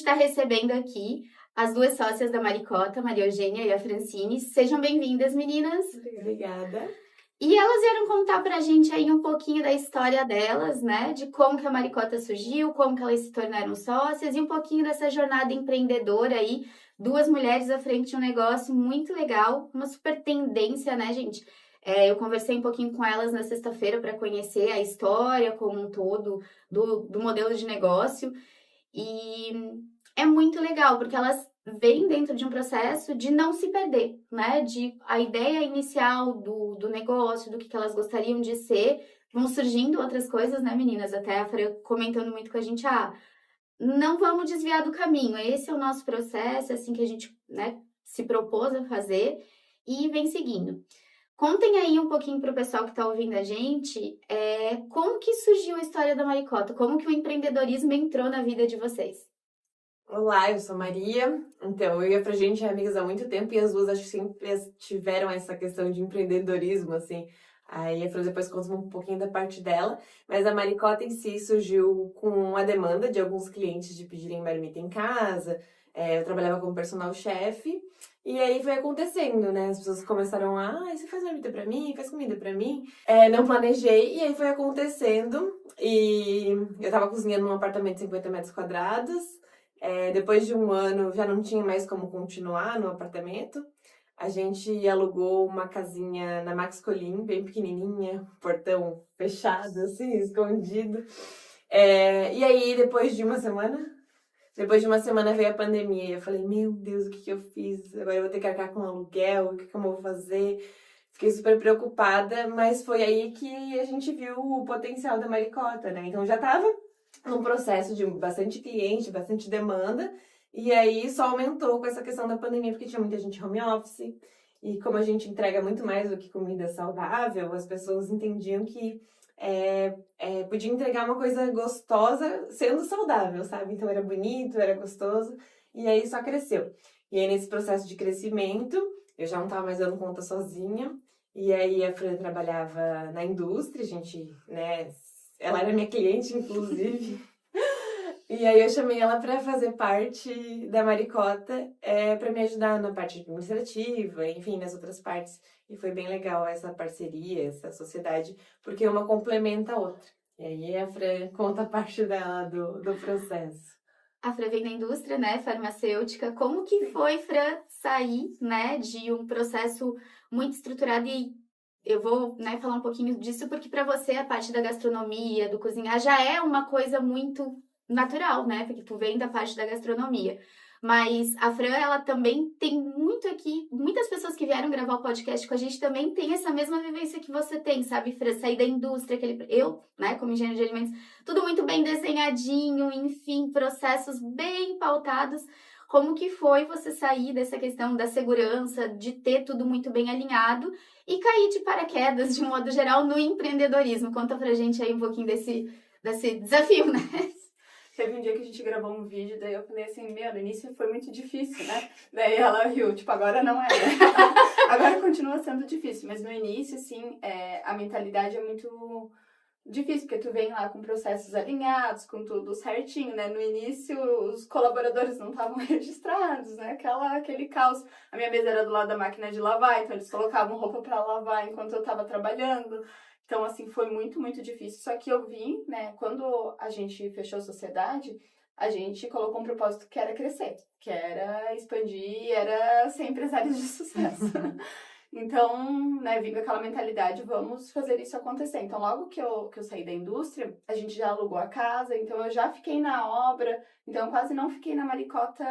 está recebendo aqui as duas sócias da Maricota, a Maria Eugênia e a Francine. Sejam bem-vindas, meninas. Obrigada. E elas vieram contar pra gente aí um pouquinho da história delas, né? De como que a Maricota surgiu, como que elas se tornaram sócias e um pouquinho dessa jornada empreendedora aí. Duas mulheres à frente de um negócio muito legal, uma super tendência, né, gente? Eu conversei um pouquinho com elas na sexta-feira para conhecer a história como um todo do modelo de negócio. E é muito legal, porque elas vêm dentro de um processo de não se perder, né? De a ideia inicial do negócio, do que elas gostariam de ser, vão surgindo outras coisas, né, meninas? Até a Fran comentando muito com a gente, não vamos desviar do caminho, esse é o nosso processo, é assim que a gente, né, se propôs a fazer e vem seguindo. Contem aí um pouquinho para o pessoal que está ouvindo a gente, como que surgiu a história da Maricota, como que o empreendedorismo entrou na vida de vocês? Olá, eu sou Maria. Então, eu e a Fran, gente é amigas há muito tempo e as duas acho que sempre tiveram essa questão de empreendedorismo, assim. Aí a Fran depois conta um pouquinho da parte dela, mas a Maricota em si surgiu com a demanda de alguns clientes de pedirem marmita em casa. Eu trabalhava como personal chefe e aí foi acontecendo, né? As pessoas começaram você faz marmita pra mim, faz comida pra mim. Não planejei e aí foi acontecendo e eu tava cozinhando num apartamento de 50 metros quadrados. Depois de um ano, já não tinha mais como continuar no apartamento. A gente alugou uma casinha na Max Colim, bem pequenininha, portão fechado, assim, escondido. E aí, depois de uma semana veio a pandemia e eu falei, meu Deus, o que eu fiz? Agora eu vou ter que arcar com aluguel, o que eu vou fazer? Fiquei super preocupada, mas foi aí que a gente viu o potencial da Maricota, né? Então já tava num processo de bastante cliente, bastante demanda, e aí só aumentou com essa questão da pandemia, porque tinha muita gente home office, e como a gente entrega muito mais do que comida saudável, as pessoas entendiam que podia entregar uma coisa gostosa sendo saudável, sabe? Então era bonito, era gostoso, e aí só cresceu. E aí nesse processo de crescimento, eu já não estava mais dando conta sozinha, e aí a Fran trabalhava na indústria, a gente, né, ela era minha cliente, inclusive. E aí eu chamei ela para fazer parte da Maricota, para me ajudar na parte administrativa, enfim, nas outras partes. E foi bem legal essa parceria, essa sociedade, porque uma complementa a outra. E aí a Fran conta a parte dela do processo. A Fran vem da indústria, né, farmacêutica. Como que foi, Fran, sair, né, de um processo muito estruturado e eu vou, né, falar um pouquinho disso porque para você a parte da gastronomia, do cozinhar já é uma coisa muito natural, né, porque tu vem da parte da gastronomia. Mas a Fran, ela também tem muito aqui, muitas pessoas que vieram gravar o podcast com a gente também tem essa mesma vivência que você tem, sabe, Fran? Sair da indústria, eu, né, como engenheiro de alimentos, tudo muito bem desenhadinho, enfim, processos bem pautados. Como que foi você sair dessa questão da segurança, de ter tudo muito bem alinhado e cair de paraquedas, de modo geral, no empreendedorismo? Conta pra gente aí um pouquinho desse desafio, né? Teve um dia que a gente gravou um vídeo, daí eu falei assim, no início foi muito difícil, né? Daí ela riu, tipo, agora não é, né? Agora continua sendo difícil, mas no início, assim, a mentalidade é muito difícil, porque tu vem lá com processos alinhados, com tudo certinho, né? No início, os colaboradores não estavam registrados, né? Aquele caos. A minha mesa era do lado da máquina de lavar, então eles colocavam roupa para lavar enquanto eu estava trabalhando. Então, assim, foi muito, muito difícil. Só que eu vi, né, quando a gente fechou a sociedade, a gente colocou um propósito que era crescer, que era expandir, era ser empresários de sucesso. Então, né, vindo aquela mentalidade, vamos fazer isso acontecer. Então, logo que eu saí da indústria, a gente já alugou a casa, então eu já fiquei na obra, então eu quase não fiquei na Maricota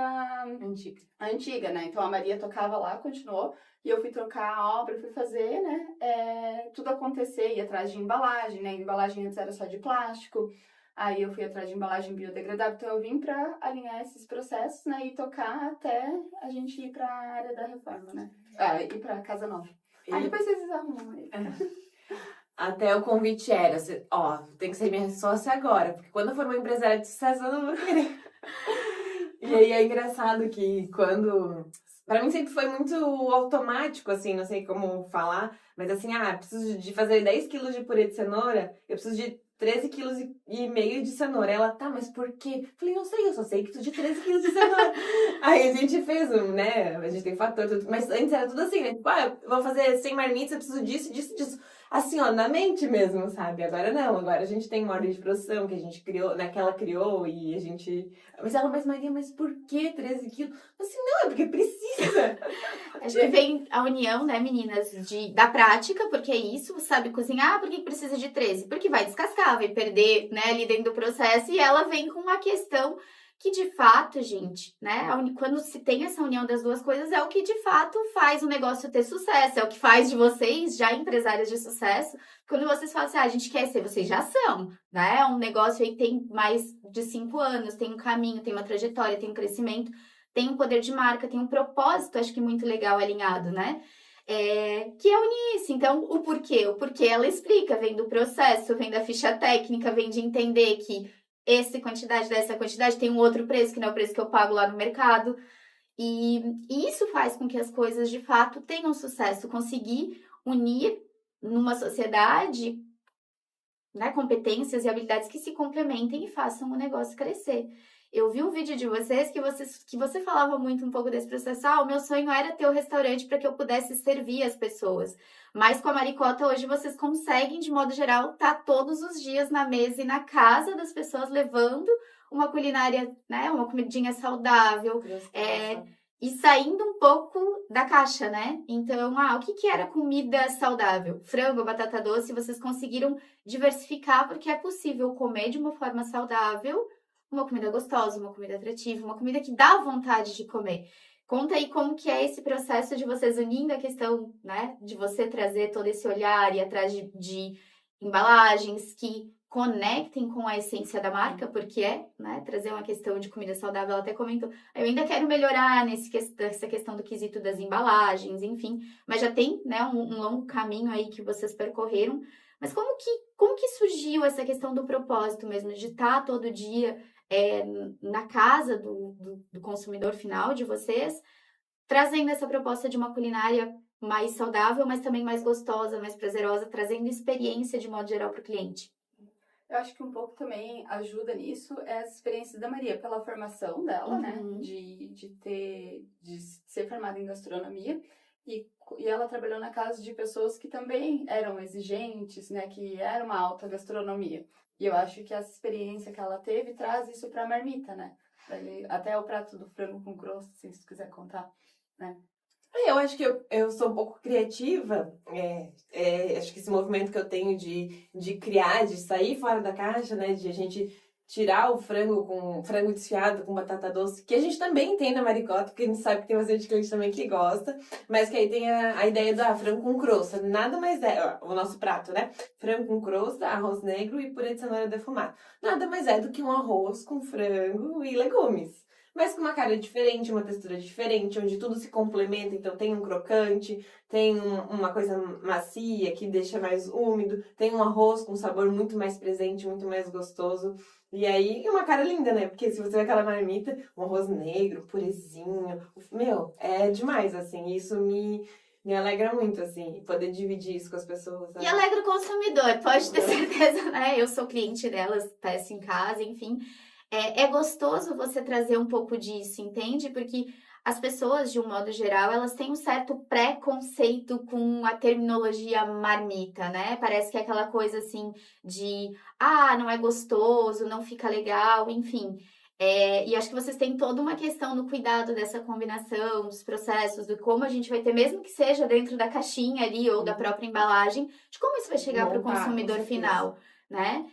antiga, né? Então a Maria tocava lá, continuou, e eu fui trocar a obra, fui fazer, né, tudo acontecer, ia atrás de embalagem, né? A embalagem antes era só de plástico, aí eu fui atrás de embalagem biodegradável, então eu vim para alinhar esses processos, né, e tocar até a gente ir para a área da reforma, né? Ir pra casa nova. Aí depois vocês arrumam aí. Até o convite era, tem que ser minha sócia agora, porque quando eu for uma empresária de sucesso, eu não vou querer. E aí é engraçado que pra mim sempre foi muito automático, assim, não sei como falar, mas assim, preciso de fazer 10 quilos de purê de cenoura, eu preciso de 13,5 quilos de cenoura. Ela, tá, mas por quê? Falei, não sei, eu só sei que preciso de 13 quilos de cenoura. Aí a gente fez né? A gente tem fator, tudo. Mas antes era tudo assim, né? Tipo, eu vou fazer 100 marmitas, eu preciso disso. Assim, ó, na mente mesmo, sabe? Agora não, agora a gente tem uma ordem de produção que a gente criou, né? Que ela criou e a gente... Mas ela, mas Maria, mas por que 13 quilos? Assim, não, é porque precisa. Acho que vem a união, né, meninas, da prática, porque é isso, sabe cozinhar, por que precisa de 13? Porque vai descascar, vai perder, né, ali dentro do processo, e ela vem com uma questão que, de fato, gente, né, quando se tem essa união das duas coisas, é o que, de fato, faz o negócio ter sucesso, é o que faz de vocês, já empresárias de sucesso, quando vocês falam assim, a gente quer ser, vocês já são, né, é um negócio aí que tem mais de 5 anos, tem um caminho, tem uma trajetória, tem um crescimento, tem um poder de marca, tem um propósito, acho que muito legal alinhado, né? Que é unir isso. Então, o porquê? O porquê ela explica, vem do processo, vem da ficha técnica, vem de entender que essa quantidade dessa quantidade tem um outro preço, que não é o preço que eu pago lá no mercado. E isso faz com que as coisas, de fato, tenham sucesso. Conseguir unir numa sociedade, né, competências e habilidades que se complementem e façam o negócio crescer. Eu vi um vídeo de vocês que você falava muito um pouco desse processo. O meu sonho era ter o restaurante para que eu pudesse servir as pessoas. Mas com a Maricota, hoje vocês conseguem, de modo geral, estar todos os dias na mesa e na casa das pessoas, levando uma culinária, né, uma comidinha saudável, e saindo um pouco da caixa, né? Então, o que era comida saudável? Frango, batata doce, vocês conseguiram diversificar, porque é possível comer de uma forma saudável, uma comida gostosa, uma comida atrativa, uma comida que dá vontade de comer. Conta aí como que é esse processo de vocês unindo a questão, né, de você trazer todo esse olhar e atrás de embalagens que conectem com a essência da marca, porque né, trazer uma questão de comida saudável, ela até comentou, eu ainda quero melhorar nessa questão do quesito das embalagens, enfim, mas já tem, né, um longo caminho aí que vocês percorreram, mas como que surgiu essa questão do propósito mesmo, de estar todo dia na casa do consumidor final de vocês, trazendo essa proposta de uma culinária mais saudável, mas também mais gostosa, mais prazerosa, trazendo experiência de modo geral para o cliente? Eu acho que um pouco também ajuda nisso as experiências da Maria, pela formação dela, né? De ser formada em gastronomia. E ela trabalhou na casa de pessoas que também eram exigentes, né? Que era uma alta gastronomia. E eu acho que essa experiência que ela teve traz isso pra marmita, né? Até o prato do frango com crosta, se você quiser contar, né? Eu acho que eu sou um pouco criativa, acho que esse movimento que eu tenho de criar, de sair fora da caixa, né, de a gente tirar o frango desfiado com batata doce, que a gente também tem na Maricota, porque a gente sabe que tem bastante cliente também que gosta, mas que aí tem a ideia do frango com crosta, nada mais o nosso prato, né, frango com crosta, arroz negro e purê de cenoura defumado, nada mais é do que um arroz com frango e legumes. Mas com uma cara diferente, uma textura diferente, onde tudo se complementa. Então tem um crocante, tem uma coisa macia que deixa mais úmido, tem um arroz com sabor muito mais presente, muito mais gostoso. E aí, uma cara linda, né? Porque se você vê aquela marmita, um arroz negro, purezinho, é demais, assim. Isso me alegra muito, assim, poder dividir isso com as pessoas. Sabe? E alegra o consumidor, pode ter certeza, né? Eu sou cliente delas, peço em casa, enfim. É gostoso você trazer um pouco disso, entende? Porque as pessoas, de um modo geral, elas têm um certo preconceito com a terminologia marmita, né? Parece que é aquela coisa assim de, não é gostoso, não fica legal, enfim. E acho que vocês têm toda uma questão no cuidado dessa combinação, dos processos, do como a gente vai ter, mesmo que seja dentro da caixinha ali ou da própria embalagem, de como isso vai chegar para o consumidor final, né?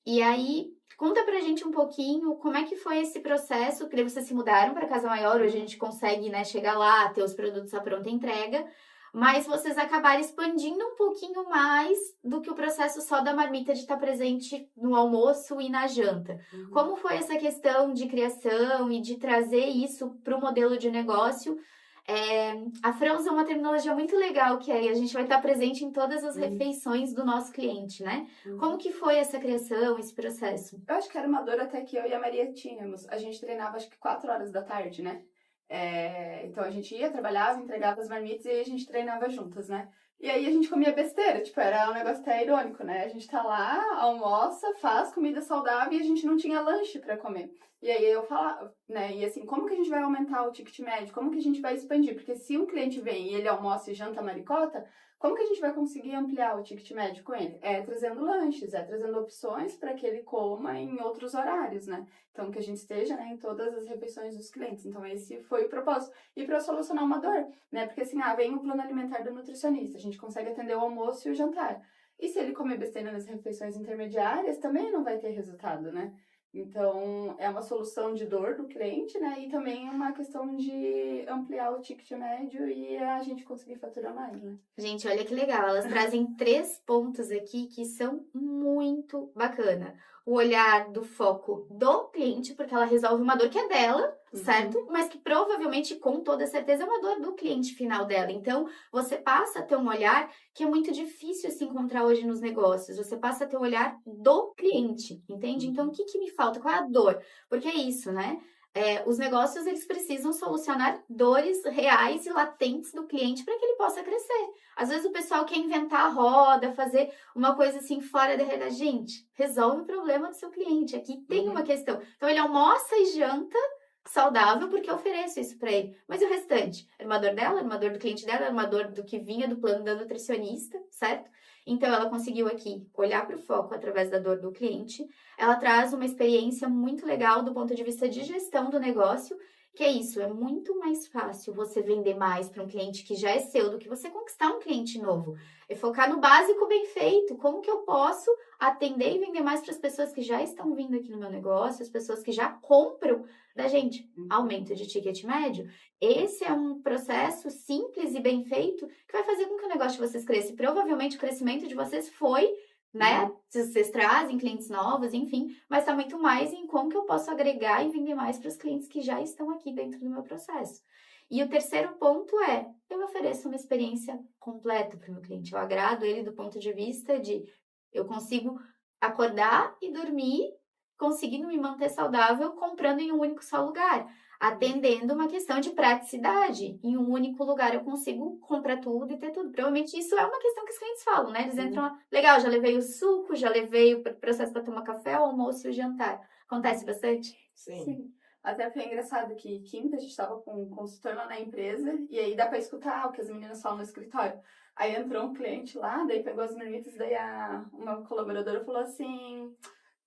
E aí, conta pra gente um pouquinho como é que foi esse processo, porque vocês se mudaram para Casa Maior, hoje a gente consegue, né, chegar lá, ter os produtos à pronta entrega, mas vocês acabaram expandindo um pouquinho mais do que o processo só da marmita de estar presente no almoço e na janta. Como foi essa questão de criação e de trazer isso para o modelo de negócio? A Fran usa uma terminologia muito legal, que a gente vai estar presente em todas as refeições do nosso cliente, né? Como que foi essa criação, esse processo? Eu acho que era uma dor até que eu e a Maria tínhamos. A gente treinava acho que 4 horas da tarde, né? Então a gente ia, trabalhava, entregava as marmitas e a gente treinava juntas, né? E aí a gente comia besteira, tipo, era um negócio até irônico, né? A gente tá lá, almoça, faz comida saudável e a gente não tinha lanche pra comer. E aí eu falava, né? E assim, como que a gente vai aumentar o ticket médio? Como que a gente vai expandir? Porque se um cliente vem e ele almoça e janta maricota, como que a gente vai conseguir ampliar o ticket médio com ele? É trazendo lanches, é trazendo opções para que ele coma em outros horários, né? Então, que a gente esteja, né, em todas as refeições dos clientes. Então, esse foi o propósito. E para solucionar uma dor, né? Porque assim, vem o plano alimentar do nutricionista, a gente consegue atender o almoço e o jantar. E se ele comer besteira nas refeições intermediárias, também não vai ter resultado, né? Então, é uma solução de dor do cliente, né? E também uma questão de ampliar o ticket médio e a gente conseguir faturar mais, né? Gente, olha que legal. Elas trazem 3 pontos aqui que são muito bacana. O olhar do foco do cliente, porque ela resolve uma dor que é dela, certo? Mas que provavelmente, com toda certeza, é uma dor do cliente final dela. Então, você passa a ter um olhar que é muito difícil se encontrar hoje nos negócios. Você passa a ter o olhar do cliente, entende? Então, o que me falta? Qual é a dor? Porque é isso, né? Os negócios, eles precisam solucionar dores reais e latentes do cliente para que ele possa crescer. Às vezes o pessoal quer inventar a roda, fazer uma coisa assim fora da realidade. Gente, resolve o problema do seu cliente. Aqui tem uma questão. Então, ele almoça e janta saudável porque eu ofereço isso para ele. Mas e o restante? Era uma dor dela? Era uma dor do cliente dela? Era uma dor do que vinha do plano da nutricionista, certo? Então, ela conseguiu aqui olhar para o foco através da dor do cliente. Ela traz uma experiência muito legal do ponto de vista de gestão do negócio, que é isso, é muito mais fácil você vender mais para um cliente que já é seu do que você conquistar um cliente novo. É focar no básico bem feito, como que eu posso atender e vender mais para as pessoas que já estão vindo aqui no meu negócio, as pessoas que já compram da gente. Aumento de ticket médio. Esse é um processo simples e bem feito que vai fazer com que o negócio de vocês cresça. E provavelmente o crescimento de vocês foi, né? Se vocês trazem clientes novos, enfim, mas está muito mais em como que eu posso agregar e vender mais para os clientes que já estão aqui dentro do meu processo. E o terceiro ponto é, eu ofereço uma experiência completa para o meu cliente. Eu agrado ele do ponto de vista de eu consigo acordar e dormir, conseguindo me manter saudável, comprando em um único só lugar. Atendendo uma questão de praticidade. Em um único lugar eu consigo comprar tudo e ter tudo. Provavelmente isso é uma questão que os clientes falam, né? Eles entram lá, legal, já levei o suco, já levei o processo para tomar café, o almoço e o jantar. Acontece bastante? Sim. Até foi engraçado que quinta a gente tava com um consultor lá na empresa e aí dá pra escutar o que as meninas falam no escritório. Aí entrou um cliente lá, daí pegou as marmitas, daí uma colaboradora falou assim...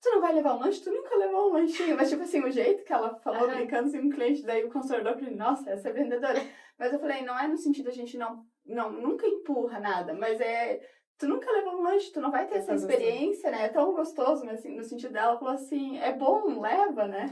Tu não vai levar um lanche? Tu nunca levou um lanchinho. Mas, tipo assim, o jeito que ela falou, brincando assim, um cliente, daí o consultor falou, nossa, essa é vendedora. Mas eu falei, não é no sentido a gente nunca empurra nada, mas tu nunca levou um lanche, tu não vai ter essa experiência, né? É tão gostoso, mas assim, no sentido dela, falou assim, é bom, leva, né?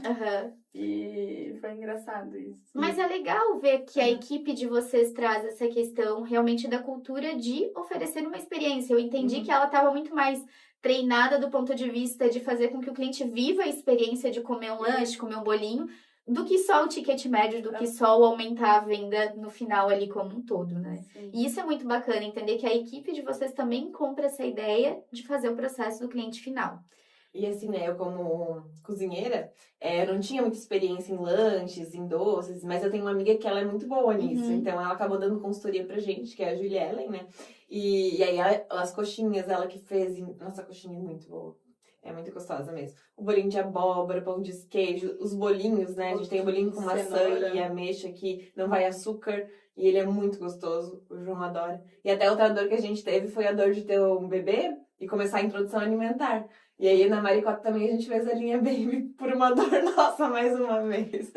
E foi engraçado isso. Mas é legal ver que a equipe de vocês traz essa questão realmente da cultura de oferecer uma experiência. Eu entendi que ela estava muito mais treinada do ponto de vista de fazer com que o cliente viva a experiência de comer um lanche, comer um bolinho, do que só o ticket médio, do que só o aumentar a venda no final ali como um todo, né? Sim. E isso é muito bacana, entender que a equipe de vocês também compra essa ideia de fazer o processo do cliente final. E assim, né, eu como cozinheira, eu não tinha muita experiência em lanches, em doces, mas eu tenho uma amiga que ela é muito boa nisso, então ela acabou dando consultoria pra gente, que é a Julia Ellen, né? E aí as coxinhas, ela que fez, nossa, a coxinha é muito boa. É muito gostosa mesmo. O bolinho de abóbora, pão de queijo, os bolinhos, né? A gente tem o bolinho com maçã e ameixa que não vai açúcar. E ele é muito gostoso, o João adora. E até outra dor que a gente teve foi a dor de ter um bebê e começar a introdução alimentar. E aí na Maricota também a gente fez a linha Baby por uma dor nossa mais uma vez.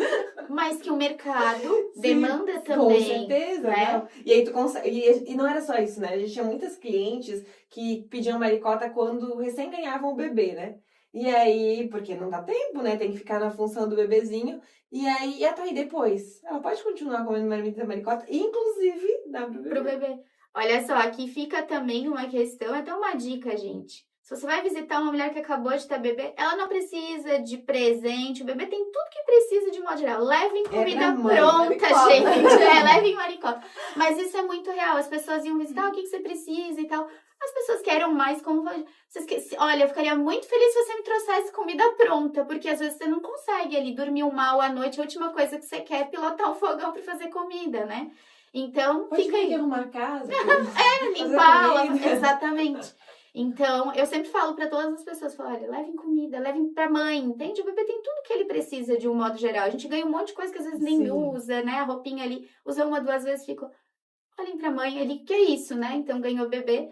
Mas que o mercado demanda também. Com certeza, né? Não. E aí tu consegue. E não era só isso, né? A gente tinha muitas clientes que pediam maricota quando recém ganhavam o bebê, né? E aí, porque não dá tempo, né? Tem que ficar na função do bebezinho. E aí, até aí depois, ela pode continuar comendo marmita maricota, inclusive dá pro bebê. Olha só, aqui fica também uma questão, até uma dica, gente. Se você vai visitar uma mulher que acabou de ter bebê, ela não precisa de presente. O bebê tem tudo que precisa de modo geral. Levem comida pronta, gente. Levem maricota. Mas isso é muito real. As pessoas iam visitar, o que você precisa e tal. As pessoas querem mais como... Olha, eu ficaria muito feliz se você me trouxesse comida pronta. Porque às vezes você não consegue ali dormir mal à noite. A última coisa que você quer é pilotar um fogão para fazer comida, né? Então, Pode fica vir aqui aí. arrumar a casa. Limpar, comida. exatamente. Então, eu sempre falo pra todas as pessoas, falo, olha, levem comida, levem pra mãe, entende? O bebê tem tudo que ele precisa de um modo geral. A gente ganha um monte de coisa que às vezes nem Sim. usa, né? A roupinha ali, usa uma, duas vezes, fica, olhem pra mãe ali, que é isso, né? Então, ganhou o bebê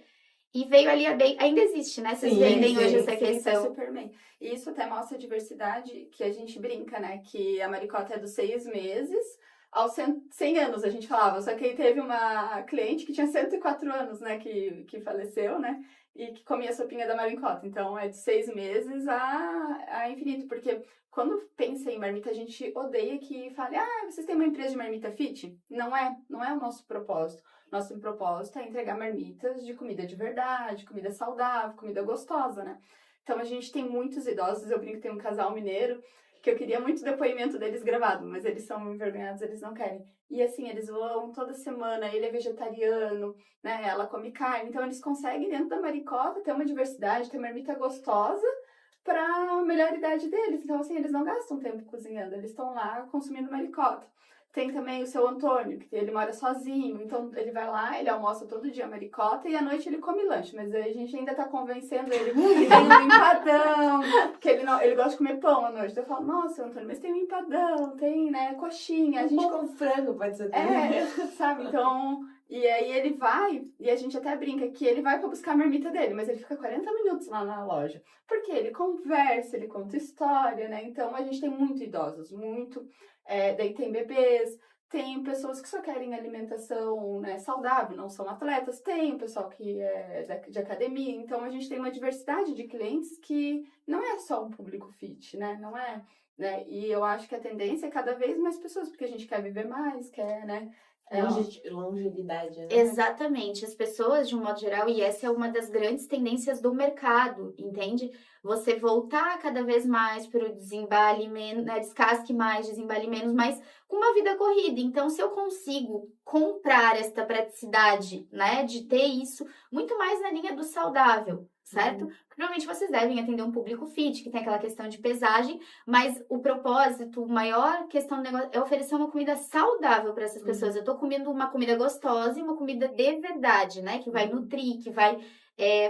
e veio ali, ainda existe, né? Vocês Sim, vendem sim, hoje essa Sim, questão. super bem. E isso até mostra a diversidade que a gente brinca, né? Que a maricota é dos 6 meses aos 100 anos, a gente falava. Só que aí teve uma cliente que tinha 104 anos, né? Que faleceu, né? E que comia a sopinha da maricota. Então, é de 6 meses a infinito. Porque quando pensa em marmita, a gente odeia que fale, vocês têm uma empresa de marmita fit? Não é o nosso propósito. Nosso propósito é entregar marmitas de comida de verdade, comida saudável, comida gostosa, né? Então a gente tem muitos idosos, eu brinco que tem um casal mineiro, que eu queria muito o depoimento deles gravado, mas eles são envergonhados, eles não querem. E assim, eles vão toda semana, ele é vegetariano, né? Ela come carne, então eles conseguem dentro da maricota ter uma diversidade, ter marmita gostosa para a melhor idade deles. Então assim, eles não gastam tempo cozinhando, eles estão lá consumindo maricota. Tem também o seu Antônio, que ele mora sozinho, então ele vai lá, ele almoça todo dia maricota e à noite ele come lanche, mas aí a gente ainda tá convencendo ele que tem um empadão, que ele gosta de comer pão à noite. Então eu falo, nossa, Antônio, mas tem um empadão, tem, né, coxinha, a gente pão com frango pode ser também. sabe, então... E aí ele vai, e a gente até brinca que ele vai pra buscar a marmita dele, mas ele fica 40 minutos lá na loja. Porque ele conversa, ele conta história, né? Então a gente tem muito idosos, muito... daí tem bebês, tem pessoas que só querem alimentação, né, saudável, não são atletas, tem o pessoal que é de academia, então a gente tem uma diversidade de clientes que não é só um público fit, né, não é, né, e eu acho que a tendência é cada vez mais pessoas, porque a gente quer viver mais, quer, né, Longevidade, né? Exatamente, as pessoas de um modo geral, e essa é uma das grandes tendências do mercado, entende? Você voltar cada vez mais para o desembale menos, né? Descasque mais, desembale menos, mas com uma vida corrida. Então, se eu consigo comprar esta praticidade, né, de ter isso, muito mais na linha do saudável, certo? Provavelmente vocês devem atender um público fit, que tem aquela questão de pesagem, mas o propósito, a maior questão do negócio é oferecer uma comida saudável para essas pessoas. Eu tô comendo uma comida gostosa e uma comida de verdade, né? Que vai nutrir, que vai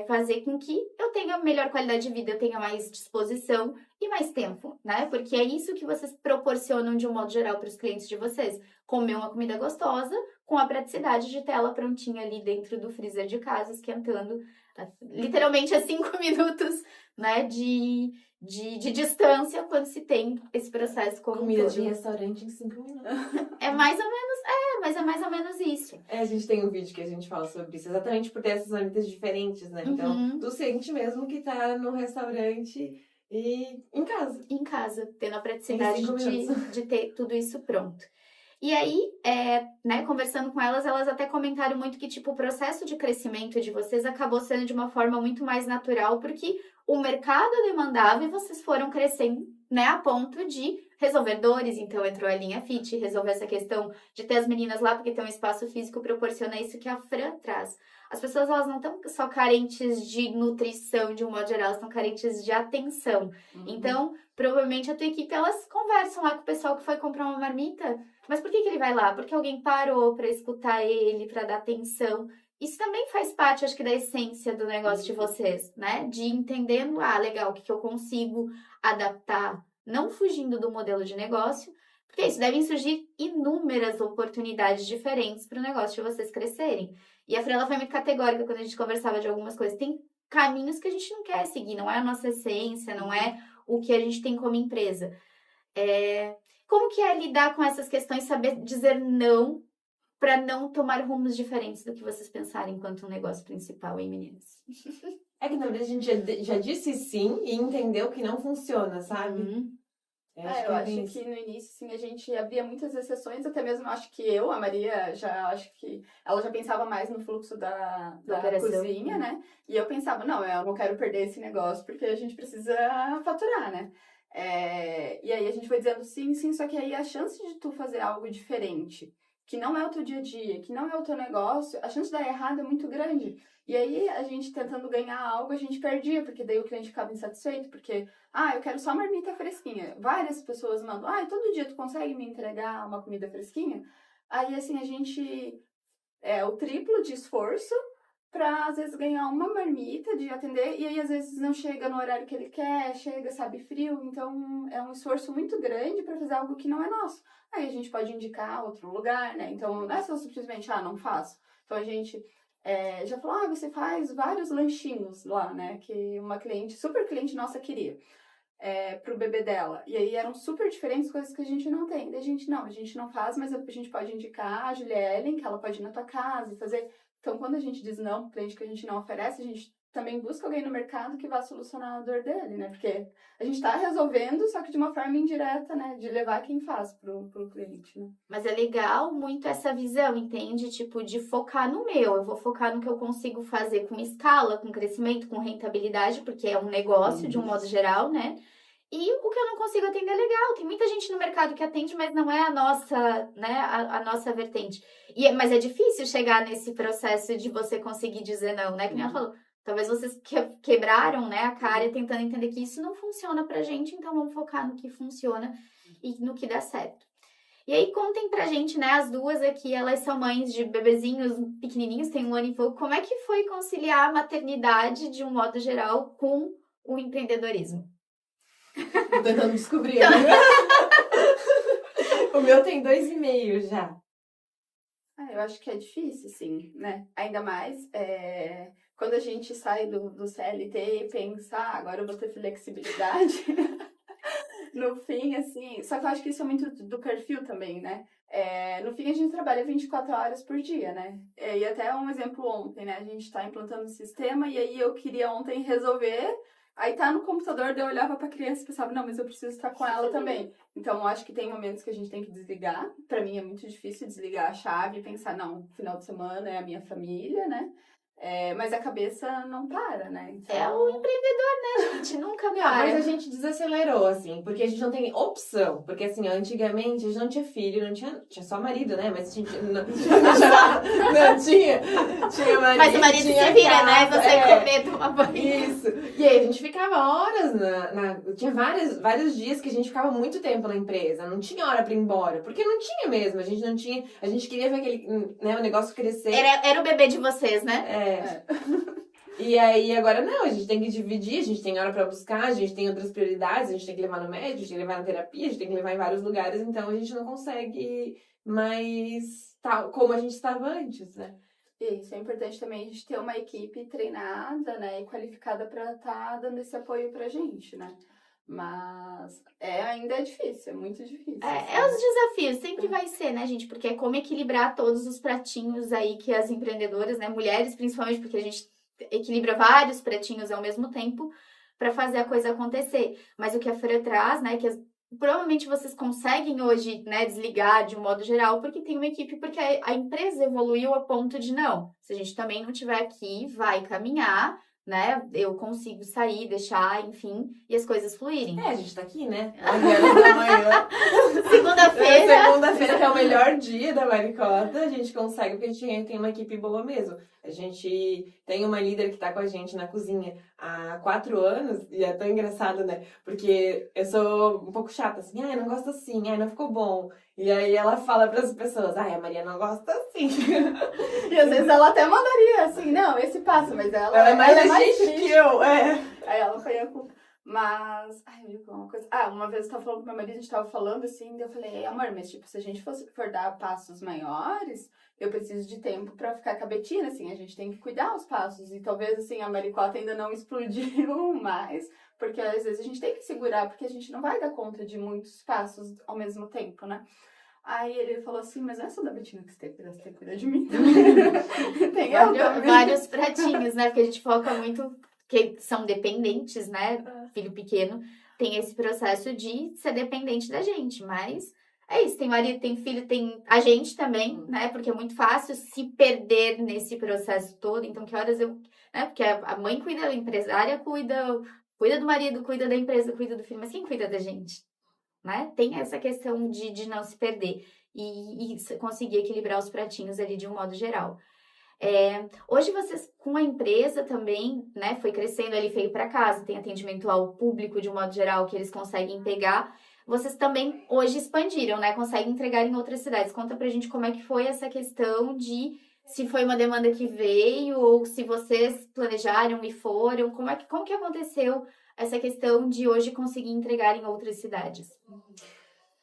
fazer com que eu tenha melhor qualidade de vida, eu tenha mais disposição e mais tempo, né? Porque é isso que vocês proporcionam de um modo geral para os clientes de vocês. Comer uma comida gostosa com a praticidade de ter ela prontinha ali dentro do freezer de casa, esquentando literalmente a 5 minutos, né, de distância quando se tem esse processo como Comida todo. de restaurante em 5 minutos. Mas é mais ou menos isso. A gente tem um vídeo que a gente fala sobre isso, exatamente por ter essas marmitas diferentes, né? Então, tu sente mesmo que tá no restaurante e em casa. Em casa, tendo a praticidade Em 5 minutos. de ter tudo isso pronto. E aí, né, conversando com elas até comentaram muito que, tipo, o processo de crescimento de vocês acabou sendo de uma forma muito mais natural, porque o mercado demandava e vocês foram crescendo, né, a ponto de resolver dores. Então, entrou a linha Fit, resolver essa questão de ter as meninas lá, porque ter um espaço físico proporciona isso que a Fran traz. As pessoas, elas não estão só carentes de nutrição, de um modo geral, elas estão carentes de atenção. Então, provavelmente a tua equipe, elas conversam lá com o pessoal que foi comprar uma marmita. Mas por que ele vai lá? Porque alguém parou para escutar ele, para dar atenção. Isso também faz parte, acho que, da essência do negócio de vocês, né? De entendendo, legal, o que eu consigo adaptar, não fugindo do modelo de negócio, porque isso devem surgir inúmeras oportunidades diferentes para o negócio de vocês crescerem. E a Fran, ela foi muito categórica quando a gente conversava de algumas coisas. Tem caminhos que a gente não quer seguir, não é a nossa essência, não é o que a gente tem como empresa. Como que é lidar com essas questões, saber dizer não para não tomar rumos diferentes do que vocês pensarem enquanto um negócio principal, hein, meninas? É que na verdade a gente já disse sim e entendeu que não funciona, sabe? Eu acho que no início, sim, a gente abria muitas exceções, até mesmo acho que a Maria, acho que ela já pensava mais no fluxo da cozinha, né? E eu pensava, não, eu não quero perder esse negócio porque a gente precisa faturar, né? E aí a gente foi dizendo sim, sim, só que aí a chance de tu fazer algo diferente, que não é o teu dia a dia, que não é o teu negócio, a chance de dar errado é muito grande. E aí a gente tentando ganhar algo, a gente perdia, porque daí o cliente ficava insatisfeito, porque, eu quero só marmita fresquinha. Várias pessoas mandam, todo dia tu consegue me entregar uma comida fresquinha? Aí, assim, a gente o triplo de esforço pra, às vezes, ganhar uma marmita de atender, e aí, às vezes, não chega no horário que ele quer, chega, sabe, frio, então é um esforço muito grande pra fazer algo que não é nosso. Aí a gente pode indicar outro lugar, né? Então, não é só simplesmente, não faço. Então, a gente já falou, você faz vários lanchinhos lá, né? Que uma cliente, super cliente nossa queria. Pro bebê dela. E aí eram super diferentes, coisas que a gente não tem. Daí a gente não faz, mas a gente pode indicar a Julia Ellen, que ela pode ir na tua casa e fazer. Então, quando a gente diz não pro cliente que a gente não oferece, a gente também busca alguém no mercado que vá solucionar a dor dele, né? Porque a gente tá resolvendo, só que de uma forma indireta, né? De levar quem faz pro cliente, né? Mas é legal muito essa visão, entende? Tipo, de focar no meu. Eu vou focar no que eu consigo fazer com escala, com crescimento, com rentabilidade, porque é um negócio de um modo geral, né? E o que eu não consigo atender é legal. Tem muita gente no mercado que atende, mas não é a nossa, né, a nossa vertente. Mas é difícil chegar nesse processo de você conseguir dizer não, né? Que nem ela falou. Talvez vocês quebraram, né, a cara tentando entender que isso não funciona pra gente, então vamos focar no que funciona e no que dá certo. E aí, contem pra gente, né, as duas aqui, elas são mães de bebezinhos pequenininhos, tem 1 ano e pouco. Como é que foi conciliar a maternidade, de um modo geral, com o empreendedorismo? Tô tentando descobrir. O meu tem 2,5 já. Eu acho que é difícil, sim, né? Ainda mais quando a gente sai do CLT e pensa, agora eu vou ter flexibilidade. No fim, assim, só que eu acho que isso é muito do perfil também, né? No fim, a gente trabalha 24 horas por dia, né? E até um exemplo ontem, né? A gente tá implantando um sistema e aí eu queria ontem resolver, aí tá no computador, daí eu olhava pra criança e pensava, não, mas eu preciso estar com ela também. Então, eu acho que tem momentos que a gente tem que desligar. Pra mim é muito difícil desligar a chave e pensar, não, final de semana é a minha família, né? Mas a cabeça não para, né? Então... É o empreendedor, né, gente? Nunca para. Mas a gente desacelerou, assim, porque a gente não tem opção. Porque, assim, antigamente a gente não tinha filho, não tinha só marido, né? Mas a gente não tinha marido. Mas o marido se vira, né? Você comer, tomar banho. Isso. E aí a gente ficava horas tinha vários dias que a gente ficava muito tempo na empresa. Não tinha hora pra ir embora. Porque não tinha mesmo. A gente não tinha. A gente queria ver aquele, né, o negócio crescer. Era o bebê de vocês, né? E aí, agora não, a gente tem que dividir, a gente tem hora pra buscar, a gente tem outras prioridades, a gente tem que levar no médico, a gente tem que levar na terapia, a gente tem que levar em vários lugares, então a gente não consegue mais como a gente estava antes, né? E isso é importante também, a gente ter uma equipe treinada, né, e qualificada pra estar dando esse apoio pra gente, né? Mas ainda é difícil, é muito difícil. Os desafios, sempre vai ser, né, gente? Porque é como equilibrar todos os pratinhos aí que as empreendedoras, né, mulheres principalmente, porque a gente equilibra vários pratinhos ao mesmo tempo para fazer a coisa acontecer. Mas o que a Fran traz, né, que provavelmente vocês conseguem hoje, né, desligar de um modo geral, porque tem uma equipe, porque a empresa evoluiu a ponto de não. Se a gente também não estiver aqui, vai caminhar, né? Eu consigo sair, deixar, enfim, e as coisas fluírem. A gente tá aqui, né? 9 horas da manhã. Segunda-feira, que é o melhor dia da Maricota, a gente consegue, porque a gente tem uma equipe boa mesmo. A gente tem uma líder que tá com a gente na cozinha há 4 anos, e é tão engraçado, né? Porque eu sou um pouco chata, assim, não gosto assim, não ficou bom. E aí ela fala pras pessoas, a Maria não gosta assim. E às vezes ela até mandaria assim, não, esse passa, mas ela é mais triste que eu, Aí ela foi a culpa. Mas, eu ia falar uma coisa. Uma vez eu tava falando com meu marido, a gente tava falando assim, daí eu falei, amor, mas tipo, se a gente for dar passos maiores, eu preciso de tempo pra ficar cabetina, assim, a gente tem que cuidar os passos. E talvez, assim, a Maricota ainda não explodiu mais, porque às vezes a gente tem que segurar, porque a gente não vai dar conta de muitos passos ao mesmo tempo, né? Aí ele falou assim, mas não é só da Betina que você tem que cuidar de mim também. Tem vários pratinhos, né? Porque a gente foca muito, que são dependentes, né? Filho pequeno tem esse processo de ser dependente da gente, mas é isso, tem marido, tem filho, tem a gente também, né? Porque é muito fácil se perder nesse processo todo, então que horas né? Porque a mãe cuida, a empresária cuida do marido, cuida da empresa, cuida do filho, mas quem cuida da gente? Né? Tem essa questão de não se perder e conseguir equilibrar os pratinhos ali de um modo geral. Hoje vocês, com a empresa também, né, foi crescendo ali, veio para casa, tem atendimento ao público de um modo geral que eles conseguem pegar. vocês também hoje expandiram, né? Conseguem entregar em outras cidades. Conta pra gente como é que foi essa questão de se foi uma demanda que veio ou se vocês planejaram e foram. Como que aconteceu essa questão de hoje conseguir entregar em outras cidades?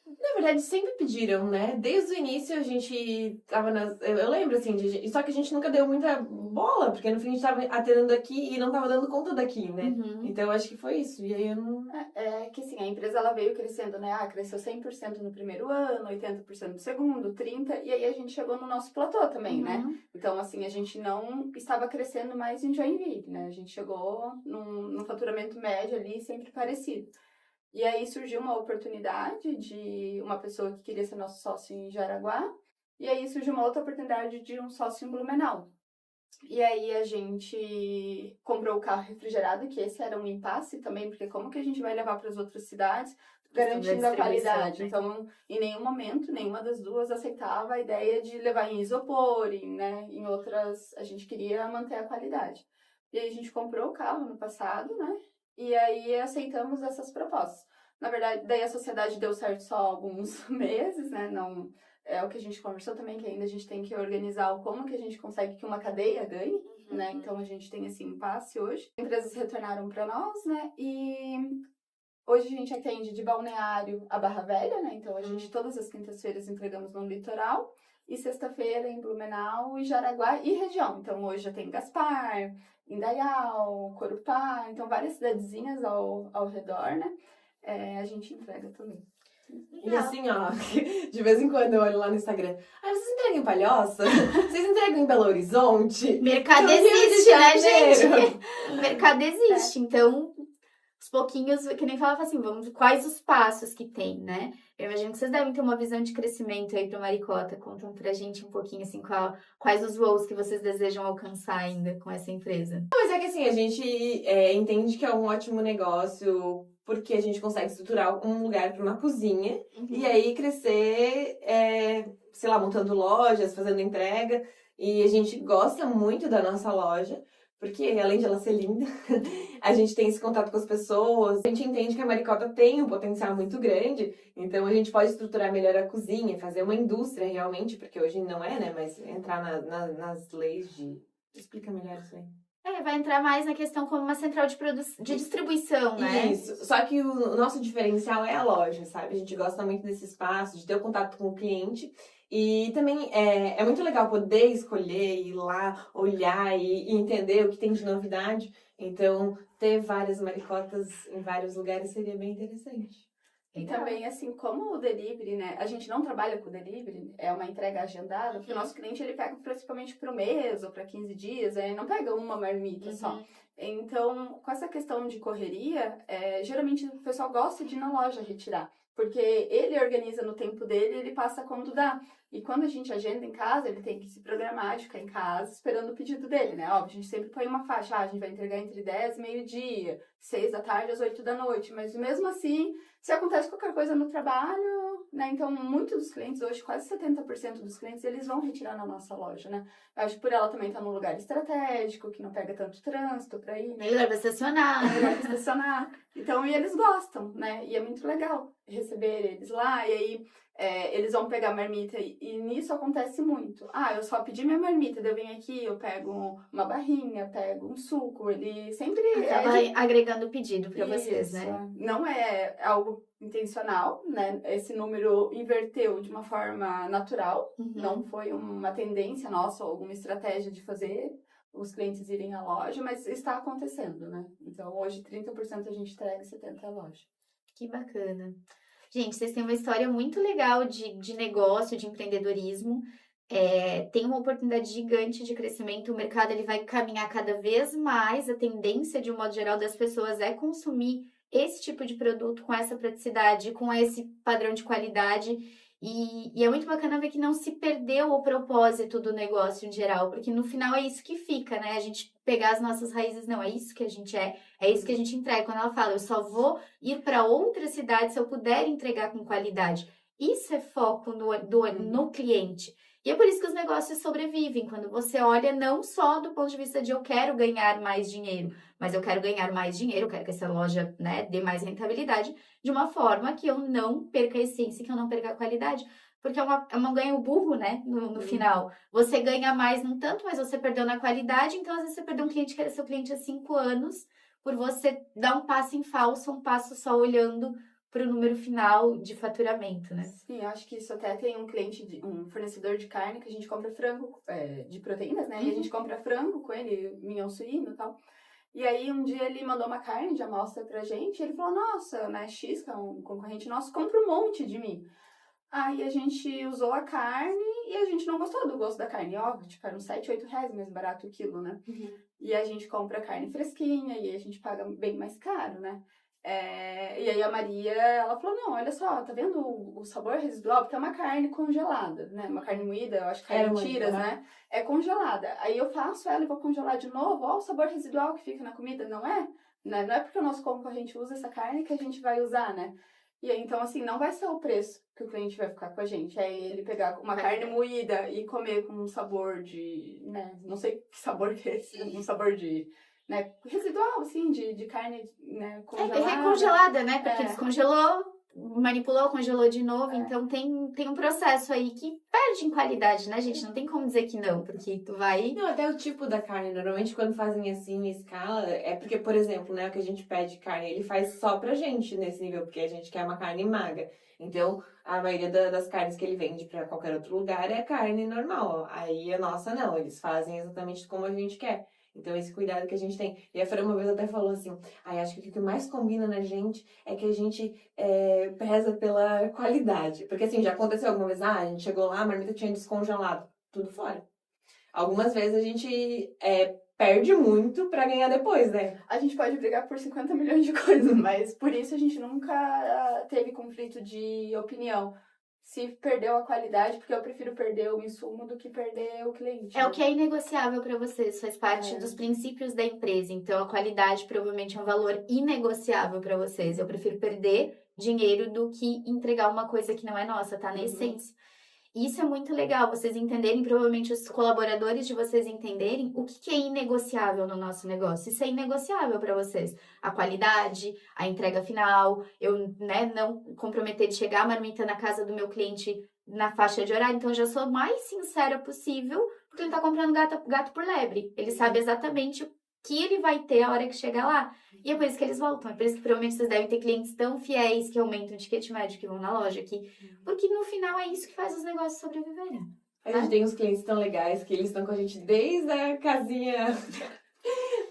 Na verdade, sempre pediram, né? Desde o início a gente tava nas... Eu lembro, assim, só que a gente nunca deu muita bola, porque no fim a gente tava atendendo aqui e não tava dando conta daqui, né? Então eu acho que foi isso. E aí eu não... É que assim, a empresa ela veio crescendo, né? Cresceu 100% no primeiro ano, 80% no segundo, 30%, e aí a gente chegou no nosso platô também, né? Então, assim, a gente não estava crescendo mais em Joinville, né? A gente chegou num faturamento médio ali, sempre parecido. E aí surgiu uma oportunidade de uma pessoa que queria ser nosso sócio em Jaraguá, e aí surgiu uma outra oportunidade de um sócio em Blumenau. E aí a gente comprou o carro refrigerado, que esse era um impasse também, porque como que a gente vai levar para as outras cidades garantindo a qualidade? Né? Então, em nenhum momento, nenhuma das duas aceitava a ideia de levar em isopor, em outras, a gente queria manter a qualidade. E aí a gente comprou o carro no passado, né? E aí aceitamos essas propostas. Na verdade, daí a sociedade deu certo só alguns meses, né? Não, é o que a gente conversou também, que ainda a gente tem que organizar como que a gente consegue que uma cadeia ganhe, né? Então a gente tem esse impasse hoje. As empresas retornaram para nós, né? E hoje a gente atende de Balneário a Barra Velha, né? Então a gente todas as quintas-feiras entregamos no litoral e sexta-feira em Blumenau e Jaraguá e região. Então hoje já tem Gaspar, Indaial, Corupá, então várias cidadezinhas ao redor, né? A gente entrega também. E assim, ó, de vez em quando eu olho lá no Instagram. Vocês entregam em Palhoça? Vocês entregam em Belo Horizonte? Mercado Então, Rio de existe, né, Janeiro. gente? Mercado existe. Então, aos pouquinhos, que nem falava assim, quais os passos que tem, né? Eu imagino que vocês devem ter uma visão de crescimento aí para Maricota. Contam pra gente um pouquinho, assim, quais os voos que vocês desejam alcançar ainda com essa empresa. Mas é que assim, a gente entende que é um ótimo negócio, porque a gente consegue estruturar um lugar para uma cozinha e aí crescer, sei lá, montando lojas, fazendo entrega. E a gente gosta muito da nossa loja, porque além de ela ser linda, a gente tem esse contato com as pessoas. A gente entende que a Maricota tem um potencial muito grande, então a gente pode estruturar melhor a cozinha, fazer uma indústria realmente, porque hoje não é, né? Mas entrar nas leis de... Explica melhor isso aí. Vai entrar mais na questão como uma central de distribuição, né? Isso, só que o nosso diferencial é a loja, sabe? A gente gosta muito desse espaço, de ter o contato com o cliente. E também é muito legal poder escolher, ir lá, olhar e entender o que tem de novidade. Então, ter várias maricotas em vários lugares seria bem interessante. E também, assim, como o delivery, né? A gente não trabalha com delivery, é uma entrega agendada, porque o nosso cliente, ele pega principalmente para o mês ou para 15 dias, ele não pega uma marmita só. Então, com essa questão de correria, geralmente o pessoal gosta de ir na loja retirar, porque ele organiza no tempo dele, ele passa quando dá. E quando a gente agenda em casa, ele tem que se programar de ficar em casa esperando o pedido dele, né? Óbvio, a gente sempre põe uma faixa, a gente vai entregar entre 10 e meio-dia, 6 da tarde às 8 da noite, mas mesmo assim, se acontece qualquer coisa no trabalho, né? Então, muitos dos clientes hoje, quase 70% dos clientes, eles vão retirar na nossa loja, né? Eu acho que por ela também estar num lugar estratégico, que não pega tanto trânsito pra ir. Melhor pra estacionar. Melhor pra estacionar. Então, e eles gostam, né? E é muito legal receber eles lá, e aí eles vão pegar a marmita, e nisso acontece muito. Eu só pedi minha marmita, daí eu venho aqui, eu pego uma barrinha, pego um suco, ele sempre... Acaba agregando o pedido pra vocês, né? Não é algo intencional, né? Esse número inverteu de uma forma natural, não foi uma tendência nossa ou alguma estratégia de fazer os clientes irem à loja, mas está acontecendo, né? Então, hoje, 30% a gente entrega e 70% à loja. Que bacana. Gente, vocês têm uma história muito legal de negócio, de empreendedorismo. Tem uma oportunidade gigante de crescimento. O mercado ele vai caminhar cada vez mais. A tendência, de um modo geral, das pessoas é consumir esse tipo de produto com essa praticidade, com esse padrão de qualidade. E é muito bacana ver que não se perdeu o propósito do negócio em geral, porque no final é isso que fica, né? A gente pegar as nossas raízes, não, é isso que a gente é isso que a gente entrega. Quando ela fala, eu só vou ir para outra cidade se eu puder entregar com qualidade. Isso é foco no cliente. E é por isso que os negócios sobrevivem, quando você olha não só do ponto de vista de eu quero ganhar mais dinheiro, mas eu quero ganhar mais dinheiro, eu quero que essa loja, né, dê mais rentabilidade, de uma forma que eu não perca a essência, que eu não perca a qualidade. Porque é um ganho burro, né, no final. Você ganha mais num tanto, mas você perdeu na qualidade, então às vezes você perdeu um cliente que era seu cliente há 5 anos, por você dar um passo em falso, um passo só olhando para o número final de faturamento, né? Sim, eu acho que isso até tem um cliente, um fornecedor de carne que a gente compra frango, de proteínas, né? E a gente compra frango com ele, mignon suíno e tal. E aí um dia ele mandou uma carne de amostra pra gente e ele falou, nossa, né, X, que é um concorrente nosso, compra um monte de mim. Aí a gente usou a carne e a gente não gostou do gosto da carne. Ó, tipo, era uns 7, 8 reais mais barato o quilo, né? E a gente compra carne fresquinha e a gente paga bem mais caro, né? E aí a Maria, ela falou, não, olha só, tá vendo o sabor residual? Porque é uma carne congelada, né? Uma carne moída, eu acho que é tiras, né? É congelada. Aí eu faço ela e vou congelar de novo, ó, o sabor residual que fica na comida, não é? Né? Não é porque o nosso concorrente usa essa carne que a gente vai usar, né? E aí, então, assim, não vai ser o preço que o cliente vai ficar com a gente. É ele pegar uma carne moída e comer com um sabor de, né, não sei que sabor que é esse, um sabor de, né, residual, assim, de carne, né, congelada. Recongelada, né? Porque descongelou, manipulou, congelou de novo. Então, tem um processo aí que perde em qualidade, né, gente? Não tem como dizer que não, porque tu vai... Não, até o tipo da carne. Normalmente, quando fazem assim em escala, é porque, por exemplo, né, o que a gente pede carne, ele faz só pra gente nesse nível, porque a gente quer uma carne magra. Então, a maioria das carnes que ele vende pra qualquer outro lugar é carne normal. Aí a nossa não, eles fazem exatamente como a gente quer. Então, esse cuidado que a gente tem. E a Fran uma vez até falou assim, acho que o que mais combina na gente é que a gente preza pela qualidade. Porque assim, já aconteceu alguma vez, a gente chegou lá, a marmita tinha descongelado, tudo fora. Algumas vezes a gente perde muito pra ganhar depois, né? A gente pode brigar por 50 milhões de coisas, mas por isso a gente nunca teve conflito de opinião. Se perdeu a qualidade, porque eu prefiro perder o insumo do que perder o cliente. É o que é inegociável para vocês, faz parte dos princípios da empresa. Então, a qualidade provavelmente é um valor inegociável para vocês. Eu prefiro perder dinheiro do que entregar uma coisa que não é nossa, tá na essência. Isso é muito legal, vocês entenderem, provavelmente os colaboradores de vocês entenderem o que é inegociável no nosso negócio. Isso é inegociável para vocês. A qualidade, a entrega final, eu, né, não comprometer de chegar a marmita na casa do meu cliente na faixa de horário. Então, eu já sou a mais sincera possível, porque ele tá comprando gato por lebre. Ele sabe exatamente o que ele vai ter a hora que chegar lá. E é por isso que eles voltam. É por isso que provavelmente vocês devem ter clientes tão fiéis que aumentam o ticket médio, que vão na loja aqui. Porque no final é isso que faz os negócios sobreviverem. A gente tem uns clientes tão legais que eles estão com a gente desde a casinha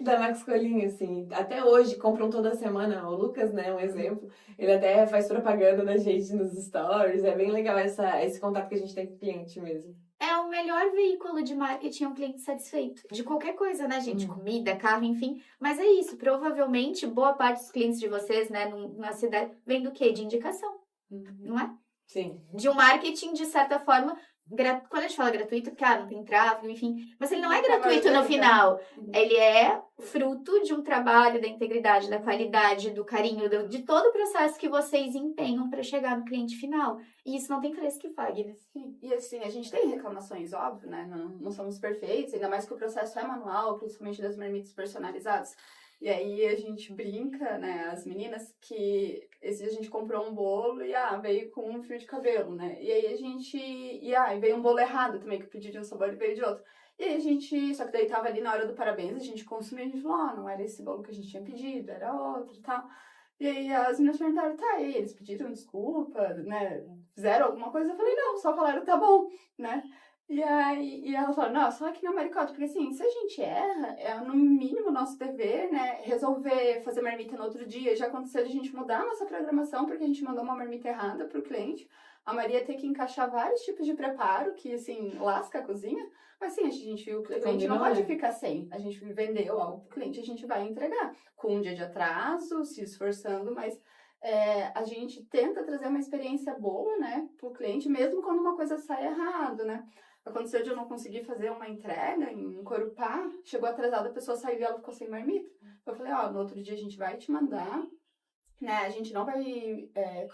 da Max Colinho, assim. Até hoje, compram toda semana. O Lucas, né, um exemplo. Ele até faz propaganda da gente nos stories. É bem legal esse contato que a gente tem com o cliente mesmo. É o melhor veículo de marketing, é um cliente satisfeito. De qualquer coisa, né, gente? Comida, carro, enfim. Mas é isso. Provavelmente, boa parte dos clientes de vocês, né, na cidade, vem do quê? De indicação. Não é? Sim. De um marketing, de certa forma, quando a gente fala gratuito, cara, não tem tráfego, enfim. Mas ele não é gratuito no final. Ele é fruto de um trabalho da integridade, da qualidade, do carinho, de todo o processo que vocês empenham para chegar no cliente final. E isso não tem preço que pague, né? Sim. E assim, a gente tem reclamações, óbvio, né? Não somos perfeitos, ainda mais que o processo é manual, principalmente das marmitas personalizadas. E aí a gente brinca, né, as meninas, que esse dia a gente comprou um bolo e veio com um fio de cabelo, né? E aí a gente. E veio um bolo errado também, que eu pedi de um sabor e veio de outro. E aí a gente. Só que daí tava ali na hora do parabéns, a gente consumiu e a gente falou, não era esse bolo que a gente tinha pedido, era outro e tal. E aí as meninas perguntaram, tá, e aí, eles pediram desculpa, né? Fizeram alguma coisa? Eu falei, não, só falaram, tá bom, né? E aí ela falou, não, só aqui na Maricota, porque assim, se a gente erra, é no mínimo nosso dever, né, resolver fazer marmita no outro dia. Já aconteceu de a gente mudar a nossa programação porque a gente mandou uma marmita errada pro cliente. A Maria ter que encaixar vários tipos de preparo, que assim, lasca a cozinha. Mas sim, a gente viu que o cliente não pode ficar sem. A gente vendeu algo pro cliente, a gente vai entregar. Com um dia de atraso, se esforçando, mas a gente tenta trazer uma experiência boa, né, pro cliente, mesmo quando uma coisa sai errado, né. Aconteceu de eu não conseguir fazer uma entrega em Corupá, chegou atrasada, a pessoa saiu e ela ficou sem marmita. Eu falei, no outro dia a gente vai te mandar, né, a gente não vai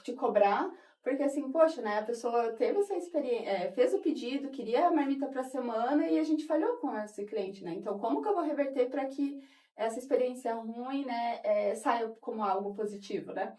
te cobrar, Porque assim, poxa, né, a pessoa teve essa experiência, fez o pedido, queria a marmita pra semana e a gente falhou com esse cliente, né? Então, como que eu vou reverter para que essa experiência ruim, né, saia como algo positivo, né?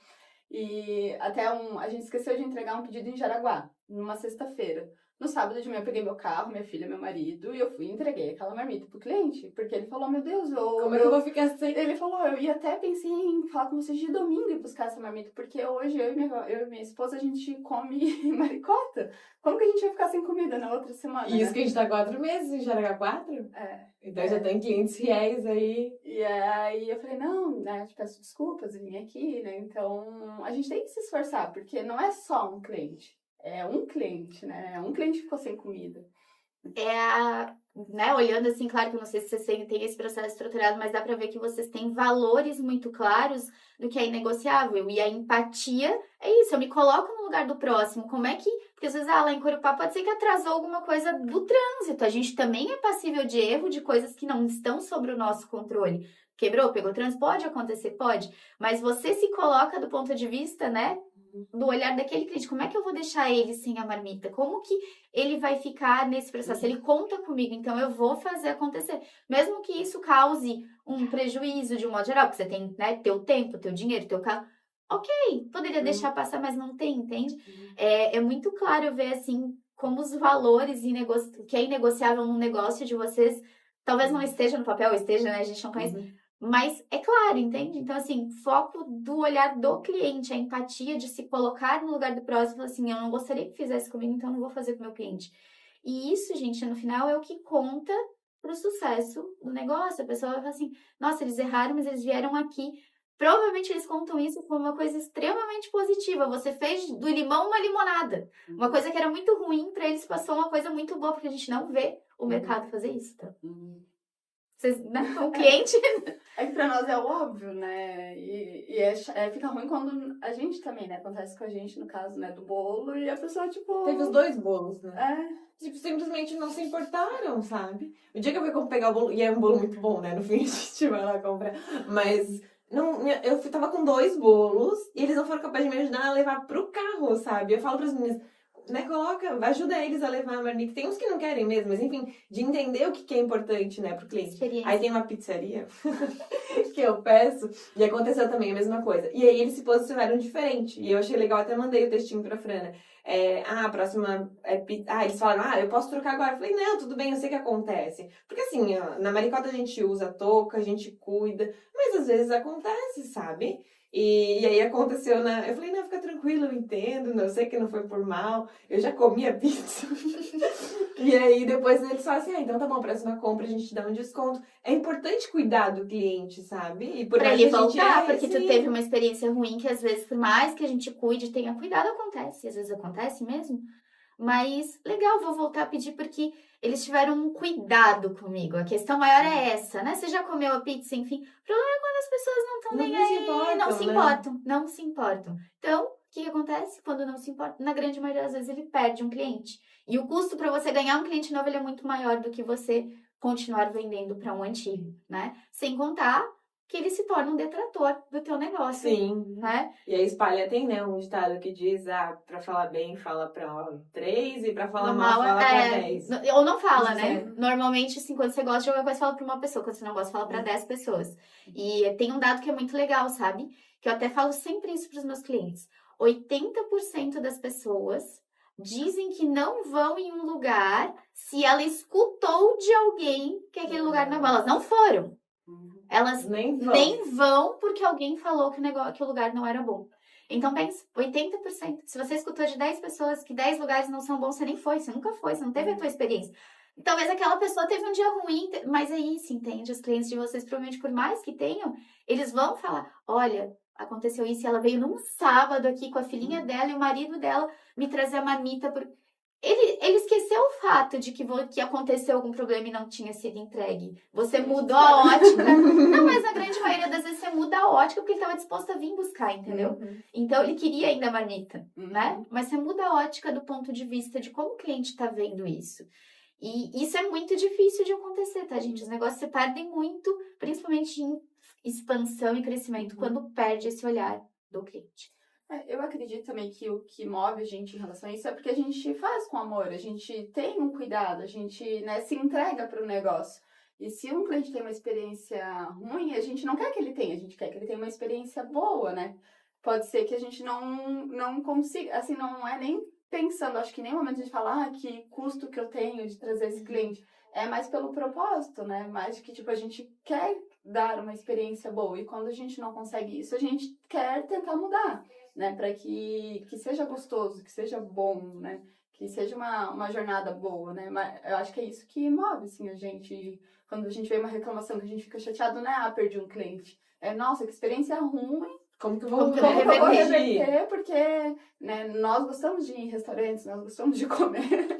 E até a gente esqueceu de entregar um pedido em Jaraguá, numa sexta-feira. No sábado de manhã eu peguei meu carro, minha filha, meu marido, e eu fui e entreguei aquela marmita pro cliente. Porque ele falou, meu Deus, Como é que eu vou ficar sem? Ele falou, eu ia até pensei em falar com vocês de domingo e buscar essa marmita, porque hoje eu e minha esposa, a gente come maricota. Como que a gente vai ficar sem comida na outra semana, E isso né? que a gente tá 4 meses em Jaraguá 4? É. Então já tem clientes fiéis aí. E aí eu falei, não, né, te peço desculpas, eu vim aqui, né, então a gente tem que se esforçar, porque não é só um cliente, é um cliente, né, um cliente ficou sem comida. Né, olhando assim, claro que eu não sei se vocês têm esse processo estruturado, mas dá pra ver que vocês têm valores muito claros do que é inegociável. E a empatia é isso, eu me coloco no lugar do próximo. Como é que... Porque às vezes, lá em Corupá pode ser que atrasou alguma coisa do trânsito. A gente também é passível de erro de coisas que não estão sobre o nosso controle. Quebrou, pegou trânsito, pode acontecer, pode. Mas você se coloca do ponto de vista, né, do olhar daquele cliente. Como é que eu vou deixar ele sem a marmita? Como que ele vai ficar nesse processo? Ele conta comigo, então eu vou fazer acontecer. Mesmo que isso cause um prejuízo de um modo geral, porque você tem, né, teu tempo, teu dinheiro, teu carro. Ok, poderia deixar passar, mas não tem, entende? É muito claro ver, assim, como os valores que é inegociável num negócio de vocês, talvez não esteja no papel, esteja, né? A gente não conhece. Mas é claro, entende? Então, assim, foco do olhar do cliente, a empatia de se colocar no lugar do próximo, falar assim, eu não gostaria que fizesse comigo, então eu não vou fazer com o meu cliente. E isso, gente, no final é o que conta pro sucesso do negócio. A pessoa vai falar assim, nossa, eles erraram, mas eles vieram aqui. Provavelmente eles contam isso como uma coisa extremamente positiva. Você fez do limão uma limonada. Uma coisa que era muito ruim, para eles passou uma coisa muito boa, porque a gente não vê o mercado fazer isso, tá? Vocês, né? O cliente... É que pra nós é óbvio, né? Fica ruim quando a gente também, né? Acontece com a gente, no caso, né? Do bolo, e a pessoa, tipo... Teve os 2 bolos, né? É. Tipo, simplesmente não se importaram, sabe? O dia que eu fui pegar o bolo, e é um bolo muito bom, né? No fim a gente vai lá comprar. Mas não, eu tava com 2 bolos e eles não foram capazes de me ajudar a levar pro carro, sabe? Eu falo pras meninas, né, ajuda eles a levar a marmita. Tem uns que não querem mesmo, mas enfim, de entender o que é importante, né, pro cliente. Aí tem uma pizzaria que eu peço, e aconteceu também a mesma coisa. E aí eles se posicionaram diferente, e eu achei legal, até mandei o textinho pra Frana. A próxima é pizza. Eles falaram, eu posso trocar agora? Eu falei, não, tudo bem, eu sei que acontece. Porque assim, na maricota a gente usa a touca, a gente cuida, mas às vezes acontece, sabe? E aí aconteceu eu falei, não, fica tranquilo, eu entendo, eu sei que não foi por mal, eu já comi a pizza. E aí depois eles falam assim, então tá bom, próxima compra a gente dá um desconto. É importante cuidar do cliente, sabe? E por pra ele voltar, porque sim. tu teve uma experiência ruim que às vezes, por mais que a gente cuide, tenha cuidado, acontece. Às vezes acontece mesmo. Mas legal, vou voltar a pedir porque eles tiveram um cuidado comigo. A questão maior é essa, né? Você já comeu a pizza, enfim. O problema é quando as pessoas não estão nem aí, não se importam. Então, o que acontece quando não se importa? Na grande maioria das vezes ele perde um cliente. E o custo para você ganhar um cliente novo ele é muito maior do que você continuar vendendo para um antigo, né? Sem contar que ele se torna um detrator do teu negócio. Sim. Né? E aí espalha, tem, né, um ditado que diz, pra falar bem, fala pra 3, e pra falar mal, fala pra 10. Ou não fala, né? É. Normalmente, assim, quando você gosta de alguma coisa, fala pra uma pessoa. Quando você não gosta, fala pra 10 pessoas. E tem um dado que é muito legal, sabe? Que eu até falo sempre isso pros meus clientes. 80% das pessoas dizem que não vão em um lugar se ela escutou de alguém que aquele lugar não é bom. Elas não foram. Elas nem vão porque alguém falou que o lugar não era bom. Então pensa, 80%. Se você escutou de 10 pessoas que 10 lugares não são bons, você nem foi, você nunca foi, você não teve a tua experiência. Talvez aquela pessoa teve um dia ruim, mas aí se entende, os clientes de vocês, provavelmente por mais que tenham, eles vão falar, olha, aconteceu isso e ela veio num sábado aqui com a filhinha dela e o marido dela me trazer a marmita por... Ele esqueceu o fato de que aconteceu algum problema e não tinha sido entregue. Você mudou a ótica. Não, mas na grande maioria das vezes você muda a ótica porque ele estava disposto a vir buscar, entendeu? Então ele queria ainda a marmita, né? Mas você muda a ótica do ponto de vista de como o cliente está vendo isso. E isso é muito difícil de acontecer, tá, gente? Os negócios se perdem muito, principalmente em expansão e crescimento, quando perde esse olhar do cliente. Eu acredito também que o que move a gente em relação a isso é porque a gente faz com amor, a gente tem um cuidado, a gente, né, se entrega para o negócio. E se um cliente tem uma experiência ruim, a gente não quer que ele tenha, a gente quer que ele tenha uma experiência boa, né? Pode ser que a gente não consiga, assim, não é nem pensando, acho que em nenhum momento a gente fala, que custo que eu tenho de trazer esse cliente. É mais pelo propósito, né? Mais que, tipo, a gente quer dar uma experiência boa. E quando a gente não consegue isso, a gente quer tentar mudar, né? Para que seja gostoso, que seja bom, né? Que seja uma jornada boa, né? Mas eu acho que é isso que move, assim, a gente. Quando a gente vê uma reclamação que a gente fica chateado, não é, perdi um cliente. É, nossa, que experiência ruim. Como que eu Como vou que eu vou reverter? Porque, né, nós gostamos de ir em restaurantes, nós gostamos de comer,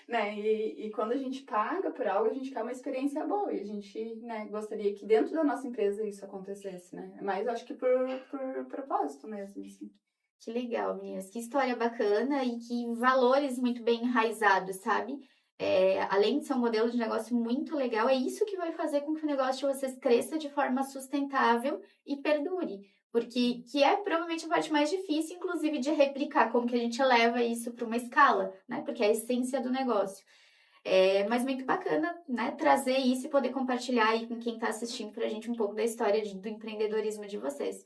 né? E quando a gente paga por algo, a gente quer uma experiência boa. E a gente, né, gostaria que dentro da nossa empresa isso acontecesse, né? Mas acho que por propósito mesmo, assim. Que legal, meninas. Que história bacana e que valores muito bem enraizados, sabe? Além de ser um modelo de negócio muito legal, é isso que vai fazer com que o negócio de vocês cresça de forma sustentável e perdure. Porque que é provavelmente a parte mais difícil, inclusive, de replicar, como que a gente leva isso para uma escala, né? Porque é a essência do negócio. Mas muito bacana, né? Trazer isso e poder compartilhar aí com quem está assistindo pra gente um pouco da história do empreendedorismo de vocês.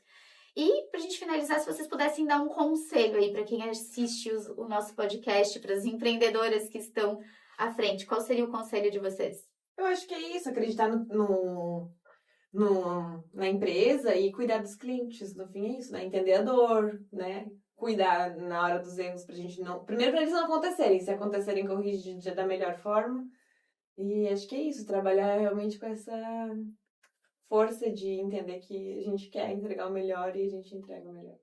E pra gente finalizar, se vocês pudessem dar um conselho aí para quem assiste o nosso podcast, para as empreendedoras que estão à frente, qual seria o conselho de vocês? Eu acho que é isso, acreditar na empresa e cuidar dos clientes. No fim é isso, né? Entender a dor, né? Cuidar na hora dos erros pra gente não... Primeiro pra eles não acontecerem. Se acontecerem, corrigir da melhor forma. E acho que é isso, trabalhar realmente com essa força de entender que a gente quer entregar o melhor e a gente entrega o melhor.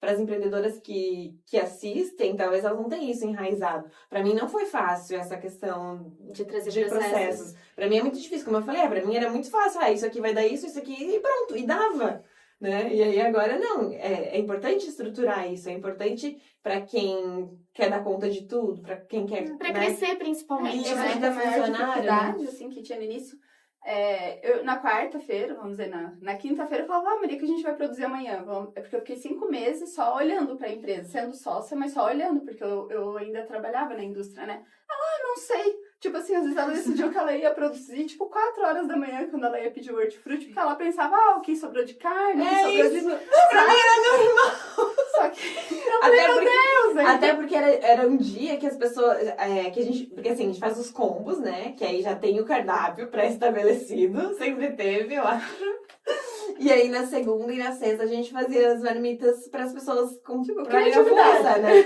Para as empreendedoras que assistem, talvez elas não tenham isso enraizado. Para mim não foi fácil essa questão De trazer de processos. Para mim é muito difícil, como eu falei, para mim era muito fácil. Isso aqui vai dar isso aqui e pronto, e dava. Né? E aí agora não, é importante estruturar isso, é importante para quem quer dar conta de tudo, para quem quer... Para crescer principalmente, Isso, né? da A maior funcionária, dificuldade, assim, que tinha no início, eu, na quarta-feira, vamos dizer, na quinta-feira, eu falava, Maria, que a gente vai produzir amanhã. É porque eu fiquei 5 meses só olhando para a empresa, sendo sócia, mas só olhando, porque eu ainda trabalhava na indústria, né? Não sei. Tipo assim, às vezes ela decidiu que ela ia produzir, 4 horas da manhã, quando ela ia pedir o hortifruti, porque ela pensava, o que sobrou de carne, o que sobrou isso. de... Pra mim era normal. Só que, eu falei, meu Deus! Até porque era um dia que as pessoas, que a gente, porque assim, a gente faz os combos, né, que aí já tem o cardápio pré-estabelecido, sempre teve, eu acho. E aí na segunda e na sexta a gente fazia as marmitas para as pessoas com criatividade, né?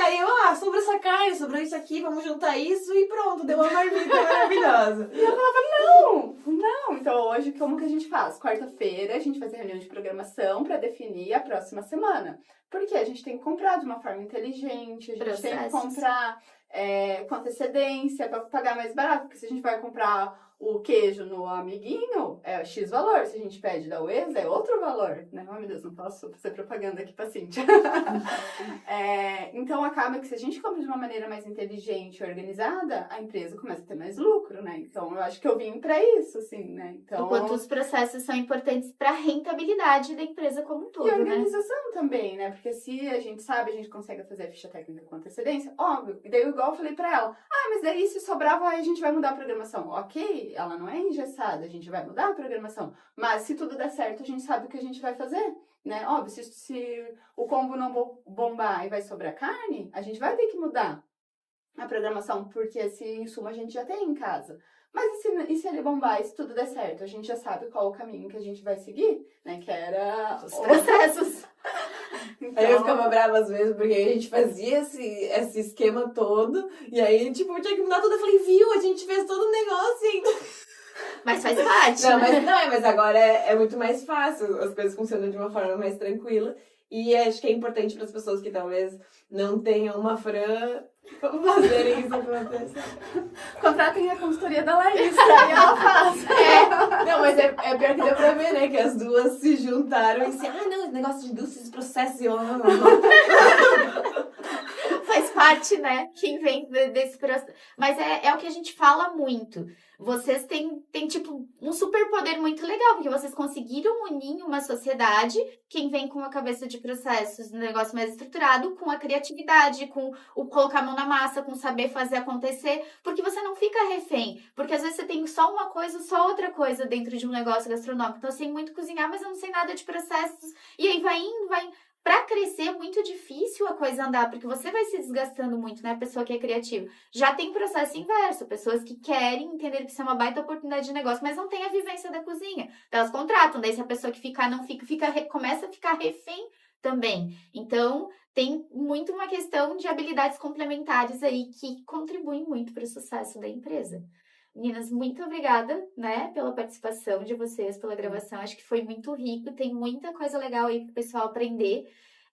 Aí eu, sobrou essa carne, sobrou isso aqui, vamos juntar isso e pronto, deu uma marmita maravilhosa. E eu falava, não. Então hoje, como que a gente faz? Quarta-feira a gente faz a reunião de programação para definir a próxima semana. Porque a gente tem que comprar de uma forma inteligente, a gente tem que comprar com antecedência para pagar mais barato. Porque se a gente vai comprar o queijo no amiguinho, é X valor. Se a gente pede da Uesa, é outro valor, né? Meu Deus, não posso fazer propaganda aqui pra Cíntia. Então, acaba que se a gente compra de uma maneira mais inteligente e organizada, a empresa começa a ter mais lucro, né? Então, eu acho que eu vim pra isso, assim, né? Então, o quanto os processos são importantes pra rentabilidade da empresa como um todo, e a organização também, né? Porque se a gente sabe, a gente consegue fazer a ficha técnica com antecedência, óbvio. E daí, igual eu falei pra ela, mas daí se sobrava, aí a gente vai mudar a programação. Ok, ela não é engessada, a gente vai mudar a programação. Mas se tudo der certo, a gente sabe o que a gente vai fazer, né? Óbvio, se o combo não bombar e vai sobrar carne, a gente vai ter que mudar a programação, porque esse insumo a gente já tem em casa. Mas e se ele bombar, e se tudo der certo? A gente já sabe qual o caminho que a gente vai seguir, né? Que era os processos. Então... Aí eu ficava brava às vezes, porque a gente fazia esse esquema todo, e aí, tinha que mudar tudo. Eu falei, viu, a gente fez todo o negócio ainda. Mas faz parte. Mas agora é muito mais fácil, as coisas funcionam de uma forma mais tranquila. E acho que é importante para as pessoas que talvez não tenham uma Fran fazerem isso acontecer. Contratem a consultoria da Laís, aí ela faz. Não, mas é pior que deu pra ver, né? Que as duas se juntaram e disse, não, esse negócio de indústria, esses processos, faz parte, né, que vem desse processo. Mas é o que a gente fala muito. Vocês têm, tipo, um superpoder muito legal, porque vocês conseguiram unir uma sociedade, quem vem com a cabeça de processos, um negócio mais estruturado, com a criatividade, com o colocar a mão na massa, com saber fazer acontecer, porque você não fica refém. Porque às vezes você tem só uma coisa, só outra coisa dentro de um negócio gastronômico. Então, eu sei muito cozinhar, mas eu não sei nada de processos. E aí vai indo, vai... Pra crescer é muito difícil a coisa andar, porque você vai se desgastando muito, né? A pessoa que é criativa. Já tem processo inverso, pessoas que querem entender que isso é uma baita oportunidade de negócio, mas não tem a vivência da cozinha. Então, elas contratam, daí se a pessoa que ficar não fica, começa a ficar refém também. Então, tem muito uma questão de habilidades complementares aí que contribuem muito para o sucesso da empresa. Meninas, muito obrigada, né, pela participação de vocês, pela gravação. Acho que foi muito rico, tem muita coisa legal aí para o pessoal aprender.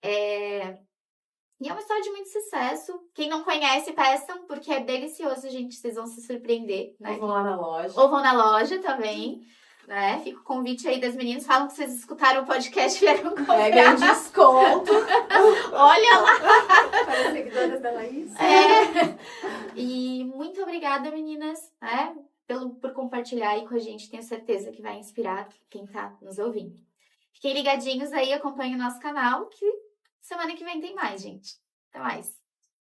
E é uma história de muito sucesso. Quem não conhece, peçam, porque é delicioso, gente. Vocês vão se surpreender, né? Ou vão lá na loja. Ou vão na loja também, né? Fica o convite aí das meninas. Falam que vocês escutaram o podcast e vieram comprar. Pega um desconto. Olha lá! Para as seguidoras da Laís. E muito obrigada, meninas, né? Por compartilhar aí com a gente. Tenho certeza que vai inspirar quem tá nos ouvindo. Fiquem ligadinhos aí, acompanhem o nosso canal, que semana que vem tem mais, gente. Até mais.